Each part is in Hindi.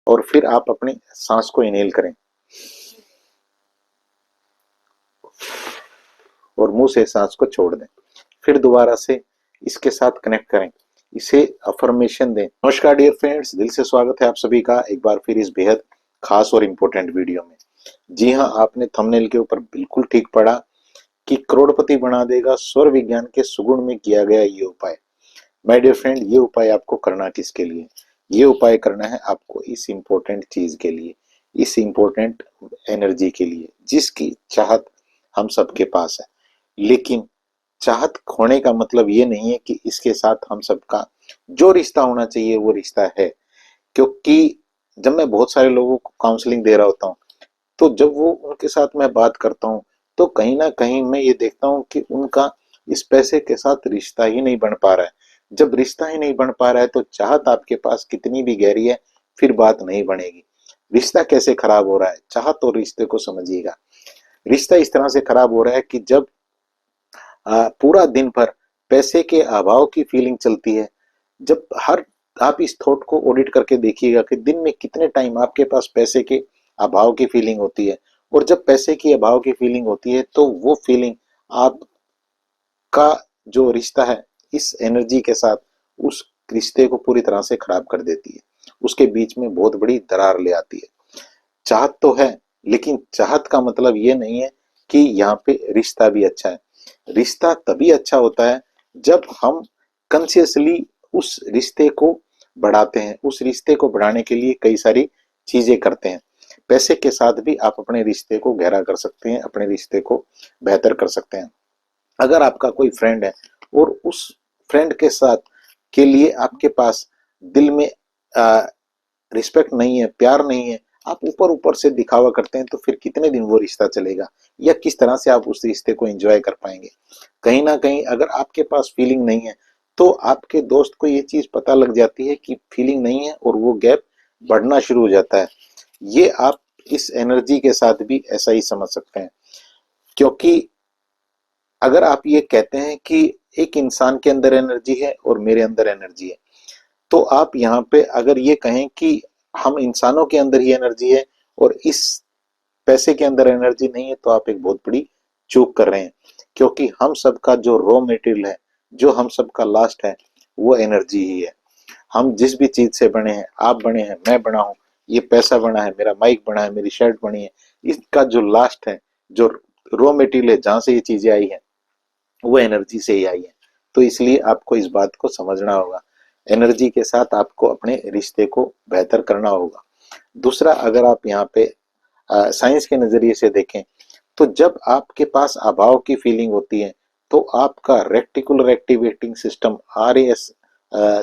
और फिर आप अपनी सांस को इनहेल करें और मुंह से सांस को छोड़ दें। फिर दोबारा से इसके साथ कनेक्ट करें, इसे अफर्मेशन दें। नमस्कार डियर फ्रेंड्स, दिल से स्वागत है आप सभी का एक बार फिर इस बेहद खास और इम्पोर्टेंट वीडियो में। जी हाँ, आपने थंबनेल के ऊपर बिल्कुल ठीक पढ़ा कि करोड़पति बना देगा स्वर विज्ञान के सुगुण में किया गया ये उपाय। माय डियर फ्रेंड, ये उपाय आपको करना किसके लिए? ये उपाय करना है आपको इस इम्पोर्टेंट चीज के लिए, इस इम्पोर्टेंट एनर्जी के लिए जिसकी चाहत हम सबके पास है। लेकिन चाहत खोने का मतलब ये नहीं है कि इसके साथ हम सबका जो रिश्ता होना चाहिए वो रिश्ता है। क्योंकि जब मैं बहुत सारे लोगों को काउंसलिंग दे रहा होता हूँ, तो जब वो उनके साथ मैं बात करता हूँ तो कहीं ना कहीं मैं ये देखता हूँ कि उनका इस पैसे के साथ रिश्ता ही नहीं बन पा रहा है। जब रिश्ता ही नहीं बन पा रहा है तो चाहत आपके पास कितनी भी गहरी है फिर बात नहीं बनेगी। रिश्ता कैसे खराब हो रहा है? चाहत और रिश्ते को समझिएगा। रिश्ता इस तरह से खराब हो रहा है कि जब पूरा दिन भर पैसे के अभाव की फीलिंग चलती है। जब हर आप इस थॉट को ऑडिट करके देखिएगा कि दिन में कितने टाइम आपके पास पैसे के अभाव की फीलिंग होती है। और जब पैसे की अभाव की फीलिंग होती है तो वो फीलिंग आपका जो रिश्ता है इस एनर्जी के साथ, उस रिश्ते को पूरी तरह से खराब कर देती है। उसके बीच में बहुत बड़ी दरार ले आती है। चाहत तो है, लेकिन चाहत का मतलब ये नहीं है कि यहाँ पे रिश्ता भी अच्छा है। रिश्ता तभी अच्छा होता है जब हम कंसियसली उस रिश्ते को बढ़ाते हैं। उस रिश्ते को बढ़ाने के लिए कई सारी चीजें करते हैं। पैसे के साथ भी आप अपने रिश्ते को गहरा कर सकते हैं, अपने रिश्ते को बेहतर कर सकते हैं। अगर आपका कोई फ्रेंड है और उस फ्रेंड के साथ के लिए आपके पास दिल में रिस्पेक्ट नहीं है, प्यार नहीं है, आप ऊपर ऊपर से दिखावा करते हैं, तो फिर कितने दिन वो रिश्ता चलेगा या किस तरह से आप उस रिश्ते को एंजॉय कर पाएंगे? कहीं ना कहीं अगर आपके पास फीलिंग नहीं है तो आपके दोस्त को ये चीज पता लग जाती है कि फीलिंग नहीं है और वो गैप बढ़ना शुरू हो जाता है। ये आप इस एनर्जी के साथ भी ऐसा ही समझ सकते हैं। क्योंकि अगर आप ये कहते हैं कि एक इंसान के अंदर एनर्जी है और मेरे अंदर एनर्जी है, तो आप यहाँ पे अगर ये कहें कि हम इंसानों के अंदर ही एनर्जी है और इस पैसे के अंदर एनर्जी नहीं है, तो आप एक बहुत बड़ी चूक कर रहे हैं। क्योंकि हम सबका जो रॉ मटेरियल है, जो हम सबका लास्ट है, वो एनर्जी ही है। हम जिस भी चीज से बने हैं, आप बने हैं, मैं बना हूं, ये पैसा बना है, मेरा माइक बना है, मेरी शर्ट बनी है, इसका जो लास्ट है, जो रॉ मटेरियल है, जहां से ये चीजें आई है, वो एनर्जी से ही आई है। तो इसलिए आपको इस बात को समझना होगा। एनर्जी के साथ आपको अपने रिश्ते को बेहतर करना होगा। दूसरा, अगर आप यहाँ पे साइंस के नजरिए से देखें तो जब आपके पास अभाव की फीलिंग होती है तो आपका रेक्टिकुलर एक्टिवेटिंग सिस्टम, RAS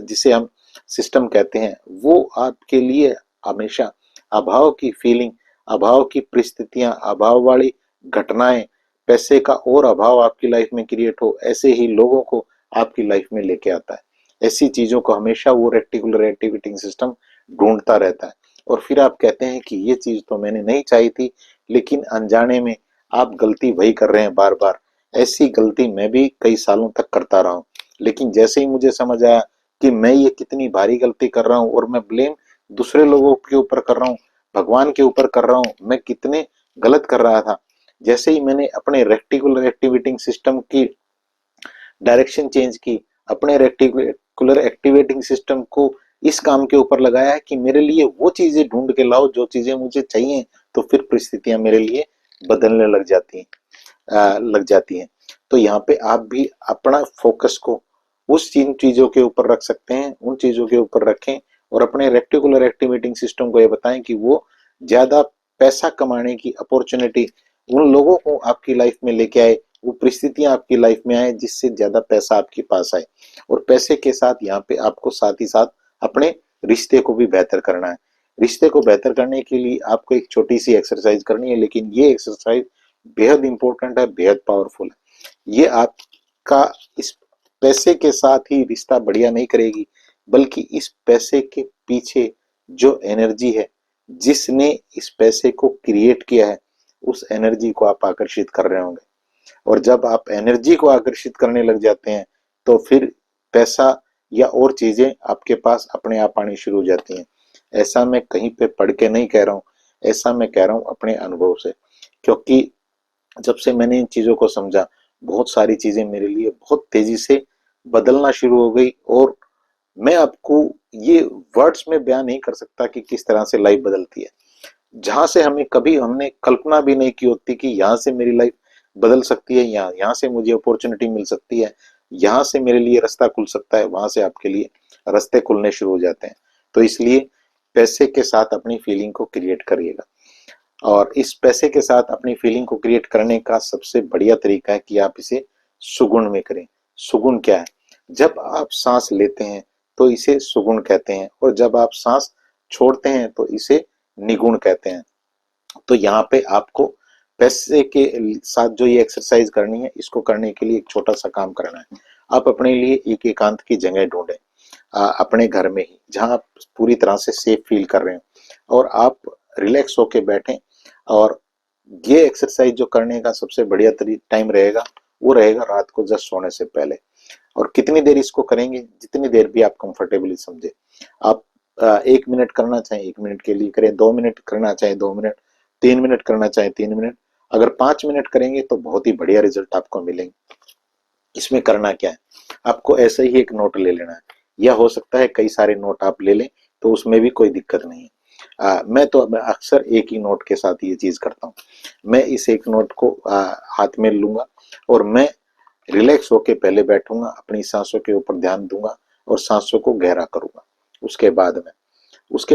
जिसे हम सिस्टम कहते हैं, वो आपके लिए हमेशा अभाव की फीलिंग, अभाव की परिस्थितियां, अभाव वाली घटनाएं, पैसे का और अभाव आपकी लाइफ में क्रिएट हो ऐसे ही लोगों को आपकी लाइफ में लेके आता है। ऐसी चीजों को हमेशा वो रेक्टिकुलर एक्टिवेटिंग सिस्टम ढूंढता रहता है। और फिर आप कहते हैं कि ये चीज तो मैंने नहीं चाही थी, लेकिन अनजाने में आप गलती वही कर रहे हैं बार बार। ऐसी गलती मैं भी कई सालों तक करता रहा हूं, लेकिन जैसे ही मुझे समझ आया कि मैं ये कितनी भारी गलती कर रहा हूं और मैं ब्लेम दूसरे लोगों के ऊपर कर रहा हूं, भगवान के ऊपर कर रहा हूं, मैं कितने गलत कर रहा था। जैसे ही मैंने अपने रेक्टिकुलर एक्टिवेटिंग सिस्टम की डायरेक्शन चेंज की, अपने रेक्टिकुलर एक्टिवेटिंग सिस्टम को इस काम के ऊपर लगाया है कि मेरे लिए वो चीजें ढूंढ के लाओ जो चीजें मुझे चाहिए, तो फिर परिस्थितियां मेरे लिए बदलने लग जाती हैं। तो यहाँ पे आप भी अपना फोकस को उस जिन चीजों के ऊपर रख सकते हैं उन चीजों के ऊपर रखें और अपने रेक्टिकुलर एक्टिवेटिंग सिस्टम को ये बताएं कि वो ज्यादा पैसा कमाने की अपॉर्चुनिटी उन लोगों को आपकी लाइफ में लेके आए, वो परिस्थितियां आपकी लाइफ में आए जिससे ज्यादा पैसा आपके पास आए। और पैसे के साथ यहाँ पे आपको साथ ही साथ अपने रिश्ते को भी बेहतर करना है। रिश्ते को बेहतर करने के लिए आपको एक छोटी सी एक्सरसाइज करनी है, लेकिन ये एक्सरसाइज बेहद इंपॉर्टेंट है, बेहद पावरफुल है। ये आपका इस पैसे के साथ ही रिश्ता बढ़िया नहीं करेगी, बल्कि इस पैसे के पीछे जो एनर्जी है, जिसने इस पैसे को क्रिएट किया है, उस एनर्जी को आप आकर्षित कर रहे होंगे। और जब आप एनर्जी को आकर्षित करने लग जाते हैं तो फिर पैसा या और चीजें आपके पास अपने आप आनी शुरू हो जाती हैं। ऐसा मैं कहीं पे पढ़ के नहीं कह रहा हूँ, ऐसा मैं कह रहा हूँ अपने अनुभव से। क्योंकि जब से मैंने इन चीजों को समझा, बहुत सारी चीजें मेरे लिए बहुत तेजी से बदलना शुरू हो गई। और मैं आपको ये वर्ड्स में बयान नहीं कर सकता कि किस तरह से लाइफ बदलती है। जहां से हमने कल्पना भी नहीं की होती कि यहाँ से मेरी लाइफ बदल सकती है, यहाँ से मुझे अपॉर्चुनिटी मिल सकती है, यहाँ से मेरे लिए रास्ता खुल सकता है, वहां से आपके लिए रास्ते खुलने शुरू हो जाते हैं। तो इसलिए पैसे के साथ अपनी फीलिंग को क्रिएट करिएगा। और इस पैसे के साथ अपनी फीलिंग को क्रिएट करने का सबसे बढ़िया तरीका है कि आप इसे सुगुण में करें। सुगुण क्या है? जब आप सांस लेते हैं तो इसे सुगुण कहते हैं, और जब आप सांस छोड़ते हैं तो इसे निगुण कहते हैं। तो यहाँ पे आपको पैसे के साथ जो ये एक्सरसाइज करनी है, इसको करने के लिए एक छोटा सा काम करना है। आप अपने लिए एक एकांत की जगह ढूंढें, अपने घर में ही, जहां आप पूरी तरह से सेफ फील कर रहे हैं, और आप रिलैक्स होके बैठें। और ये एक्सरसाइज जो करने का सबसे बढ़िया टाइम रहेगा, वो रहेगा रात को जस्ट सोने से पहले। और कितनी देर इसको करेंगे? जितनी देर भी आप कंफर्टेबली समझे। आप 1 मिनट करना चाहें 1 मिनट के लिए करें, 2 मिनट करना चाहें 2 मिनट, 3 मिनट करना चाहें 3 मिनट, अगर 5 मिनट करेंगे तो बहुत ही बढ़िया रिजल्ट आपको मिलेंगे। इसमें करना क्या है? आपको ऐसे ही एक नोट ले लेना है, या हो सकता है कई सारे नोट आप ले लें, तो उसमें भी कोई दिक्कत नहीं है। मैं तो अक्सर एक ही नोट के साथ ये चीज करता हूँ। मैं इस एक नोट को हाथ में लूंगा, और मैं रिलैक्स होके पहले बैठूंगा, अपनी सांसों के ऊपर ध्यान दूंगा, और सांसों को गहरा करूंगा। उसके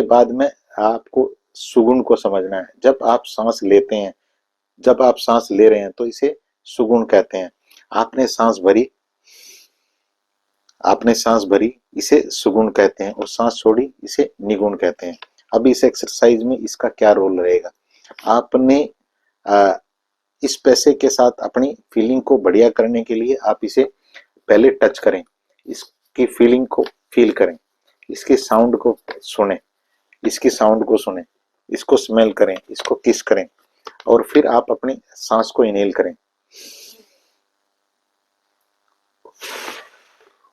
बाद में आपको सुगुण को समझना है। जब आप सांस लेते हैं, जब आप सांस ले रहे हैं तो इसे सुगुण कहते हैं। आपने सांस भरी, आपने सांस भरी, इसे सुगुण कहते हैं, और सांस छोड़ी, इसे निगुण कहते हैं। अब इस एक्सरसाइज में इसका क्या रोल रहेगा? आपने आ, इस पैसे के साथ अपनी फीलिंग को बढ़िया करने के लिए आप इसे पहले टच करें, इसकी फीलिंग को फील करें, इसके साउंड को सुने, इसकी साउंड को सुने, इसको स्मेल करें, इसको किस करें, और फिर आप अपनी सांस को इनहेल करें,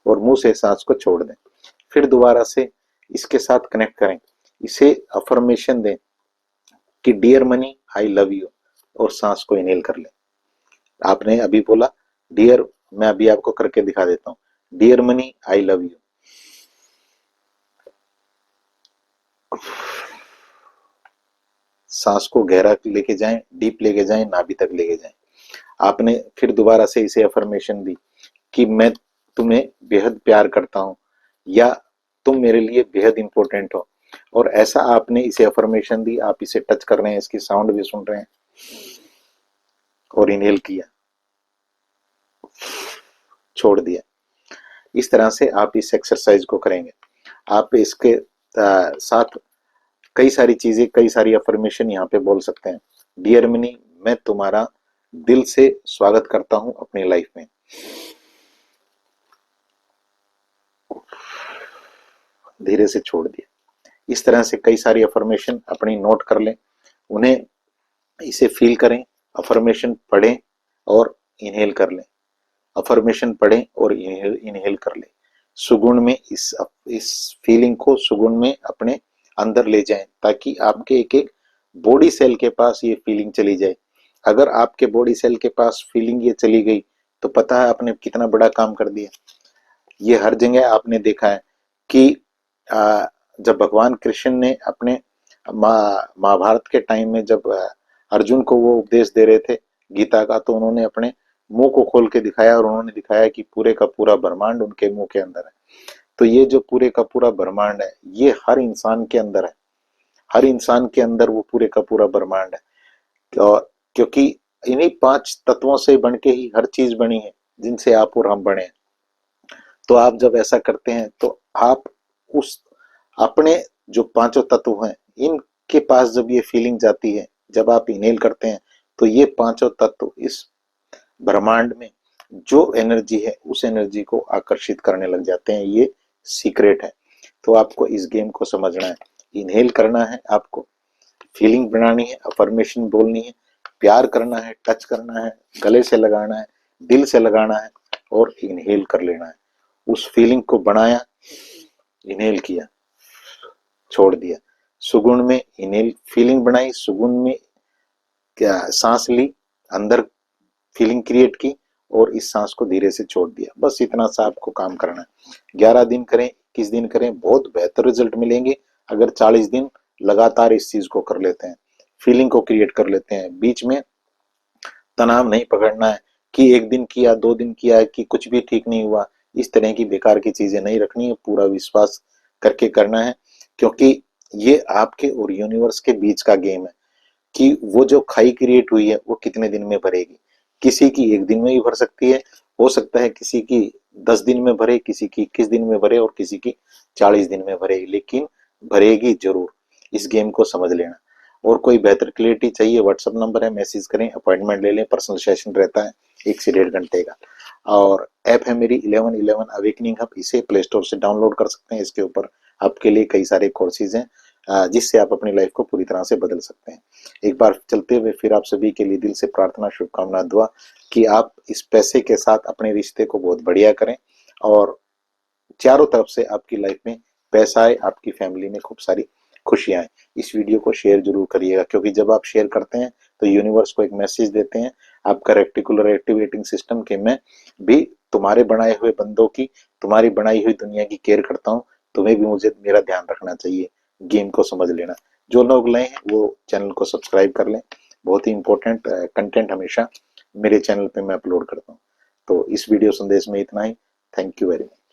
और मुंह से सांस को छोड़ दें। फिर दोबारा से इसके साथ कनेक्ट करें, इसे अफर्मेशन दें कि dear money I love you, और सांस को इनहेल कर लें। आपने अभी बोला डियर, मैं अभी आपको करके दिखा देता हूँ। Dear money I love you, सांस को गहरा लेके जाएं, डीप लेके जाएं, नाभि तक लेके जाएं। आपने फिर दोबारा से इसे अफर्मेशन दी कि मैं तुम्हें बेहद प्यार करता हूं, या तुम मेरे लिए बेहद इंपॉर्टेंट हो। और ऐसा आपने इसे अफर्मेशन दी, आप इसे टच कर रहे हैं, इसकी साउंड भी सुन रहे हैं, और इनहेल किया, छोड़ दिया। इस तरह से आप इस एक्सरसाइज को करेंगे। आप इसके साथ कई सारी चीजें, कई सारी अफर्मेशन यहाँ पे बोल सकते हैं। डियर मनी, मैं तुम्हारा दिल से स्वागत करता हूं अपनी लाइफ में। धीरे से छोड़ दिया। इस तरह से कई सारी अफर्मेशन अपनी नोट कर लें, उन्हें इसे फील करें, अफर्मेशन पढ़ें और इनहेल कर लें, अफर्मेशन पढ़ें और इनहेल कर लें। सुगुण में इस फीलिंग को सुगुण में अपने अंदर ले जाएं, ताकि आपके एक एक बॉडी सेल के पास ये फीलिंग चली जाए। अगर आपके बॉडी सेल के पास फीलिंग ये चली गई, तो पता है आपने कितना बड़ा काम कर दिया। ये हर जगह आपने देखा है कि जब भगवान कृष्ण ने अपने महाभारत के टाइम में जब अर्जुन को वो उपदेश दे रहे थे गीता का, तो उन्होंने अपने मुंह को खोल के दिखाया, और उन्होंने दिखाया कि पूरे का पूरा ब्रह्मांड उनके मुंह के अंदर है। तो ये जो पूरे का पूरा ब्रह्मांड है, ये हर इंसान के अंदर है। हर इंसान के अंदर वो पूरे का पूरा ब्रह्मांड है। और क्योंकि इन्हीं 5 तत्वों से बन के ही हर चीज बनी है, जिनसे आप और हम बने हैं। तो आप जब ऐसा करते हैं, तो आप उस अपने जो 5 तत्व हैं, इनके पास जब ये फीलिंग जाती है, जब आप इनहेल करते हैं, तो ये 5 तत्व इस ब्रह्मांड में जो एनर्जी है, उस एनर्जी को आकर्षित करने लग जाते हैं। ये सीक्रेट है। तो आपको इस गेम को समझना है। इनहेल करना है, आपको फीलिंग बनानी है, अफर्मेशन बोलनी है, प्यार करना है, टच करना है, गले से लगाना है, दिल से लगाना है, और इनहेल कर लेना है। उस फीलिंग को बनाया, इनहेल किया, छोड़ दिया। सुगुण में इनहेल फीलिंग बनाई, सुगुण में क्या सांस ली, अंदर फीलिंग क्रिएट की और इस सांस को धीरे से छोड़ दिया। बस इतना सा आपको काम करना है। 11 दिन करें, 21 दिन करें, बहुत बेहतर रिजल्ट मिलेंगे। अगर 40 दिन लगातार इस चीज को कर लेते हैं, फीलिंग को क्रिएट कर लेते हैं, बीच में तनाव नहीं पकड़ना है कि एक दिन किया, 2 दिन किया कि कुछ भी ठीक नहीं हुआ। इस तरह की बेकार की चीजें नहीं रखनी है, पूरा विश्वास करके करना है, क्योंकि ये आपके और यूनिवर्स के बीच का गेम है कि वो जो खाई क्रिएट हुई है वो कितने दिन में भरेगी। किसी की 1 दिन में भी भर सकती है, हो सकता है किसी की 10 दिन में भरे, किसी की 21 दिन में भरे और किसी की 40 दिन में भरे, लेकिन भरेगी जरूर। इस गेम को समझ लेना। और कोई बेहतर क्लियरिटी चाहिए, व्हाट्सअप नंबर है, मैसेज करें, अपॉइंटमेंट ले लें, पर्सनल सेशन रहता है 1 से 1.5 घंटे का। और ऐप है मेरी 1111 अवेकनिंग हब, इसे प्ले स्टोर से डाउनलोड कर सकते हैं। इसके ऊपर आपके लिए कई सारे कोर्सेज हैं जिससे आप अपनी लाइफ को पूरी तरह से बदल सकते हैं। एक बार चलते हुए फिर आप सभी के लिए दिल से प्रार्थना, शुभकामना, दुआ कि आप इस पैसे के साथ अपने रिश्ते को बहुत बढ़िया करें और चारों तरफ से आपकी लाइफ में पैसा आए, आपकी फैमिली में खूब सारी खुशियां आए। इस वीडियो को शेयर जरूर करिएगा, क्योंकि जब आप शेयर करते हैं तो यूनिवर्स को एक मैसेज देते हैं, आपका रेक्टिकुलर एक्टिवेटिंग सिस्टम के मैं भी तुम्हारे बनाए हुए बंदों की, तुम्हारी बनाई हुई दुनिया की केयर करता हूँ, तुम्हें भी मुझे मेरा ध्यान रखना चाहिए। गेम को समझ लेना। जो लोग नए हैं वो चैनल को सब्सक्राइब कर लें, बहुत ही इंपॉर्टेंट कंटेंट हमेशा मेरे चैनल पे मैं अपलोड करता हूँ। तो इस वीडियो संदेश में इतना ही। Thank you very much.